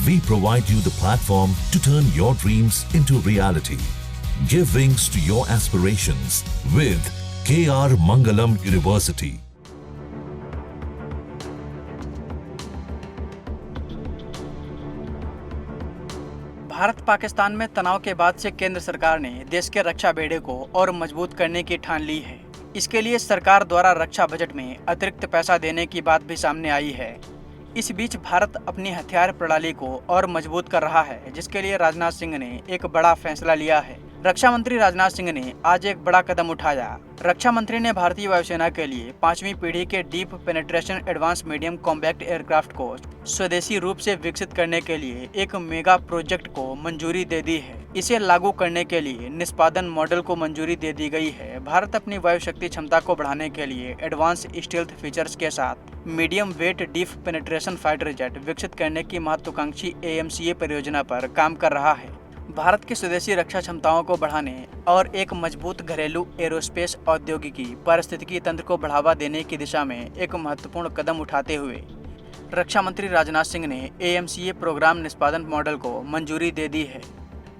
We provide you the platform to turn your dreams into reality. Give wings to your aspirations with KR Mangalam University. Bharat Pakistan में तनाव के बाद से केंद्र सरकार ने देश के रक्षा बेड़े को और मजबूत करने की ठान ली है। इसके लिए सरकार द्वारा रक्षा बजट में अतिरिक्त पैसा देने की बात भी सामने आई है। इस बीच भारत अपनी हथियार प्रणाली को और मजबूत कर रहा है, जिसके लिए राजनाथ सिंह ने एक बड़ा फैसला लिया है। रक्षा मंत्री राजनाथ सिंह ने आज एक बड़ा कदम उठाया। रक्षा मंत्री ने भारतीय वायुसेना के लिए 5वीं पीढ़ी के deep penetration advance medium combat aircraft को स्वदेशी रूप से विकसित करने के लिए एक मेगा प्रोजेक्ट को मंजूरी दे दी है। इसे लागू करने के लिए निष्पादन मॉडल को मंजूरी दे दी गई है। भारत अपनी वायु शक्ति क्षमता को बढ़ाने के लिए एडवांस स्टील्थ फीचर्स के साथ medium wait deep penetration fighter jet विकसित करने की महत्वाकांक्षी AMCA परियोजना पर काम कर रहा है। भारत की स्वदेशी रक्षा क्षमताओं को बढ़ाने और एक मजबूत घरेलू एरोस्पेस औद्योगिकी पारिस्थितिकी तंत्र को बढ़ावा देने की दिशा में एक महत्वपूर्ण कदम उठाते हुए रक्षा मंत्री राजनाथ सिंह ने AMCA प्रोग्राम निष्पादन मॉडल को मंजूरी दे दी है।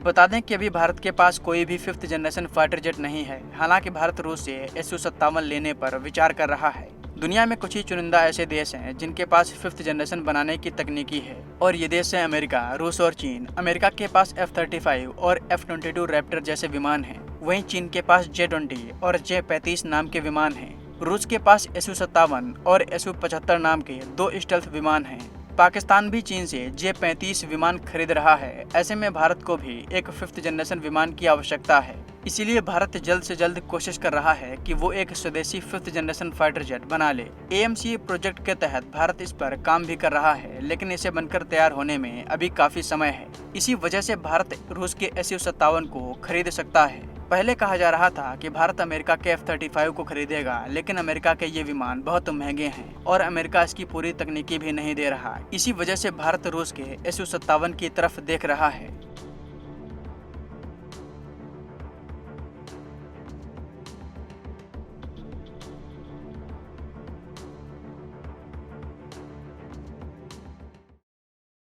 बता दें कि अभी भारत के पास कोई भी 5th जनरेशन फाइटर जेट नहीं है। हालांकि भारत रूस से Su-57 लेने पर विचार कर रहा है। दुनिया में कुछ ही चुनिंदा ऐसे देश हैं जिनके पास 5th जनरेशन बनाने की तकनीकी है, और ये देश हैं अमेरिका, रूस और चीन। अमेरिका के पास F-35 और F-22 रैप्टर जैसे विमान हैं। वहीं चीन के पास J-20 और J-35 नाम के विमान हैं। रूस के पास Su-57 और Su-75 नाम के 2 स्टेल्थ विमान हैं। पाकिस्तान भी चीन से J-35 विमान खरीद रहा है। ऐसे में भारत को भी एक 5th जनरेशन विमान की आवश्यकता है। इसीलिए भारत जल्द से जल्द कोशिश कर रहा है कि वो एक स्वदेशी 5th जनरेशन फाइटर जेट बना ले। AMCA प्रोजेक्ट के तहत भारत इस पर काम भी कर रहा है, लेकिन इसे बनकर तैयार होने में अभी काफी समय है। इसी वजह से भारत रूस के Su-57 को खरीद सकता है। पहले कहा जा रहा था कि भारत अमेरिका के F-35 को खरीदेगा, लेकिन अमेरिका के ये विमान बहुत महंगे हैं और अमेरिका इसकी पूरी तकनीकी भी नहीं दे रहा। इसी वजह से भारत रूस के Su-57 की तरफ देख रहा है।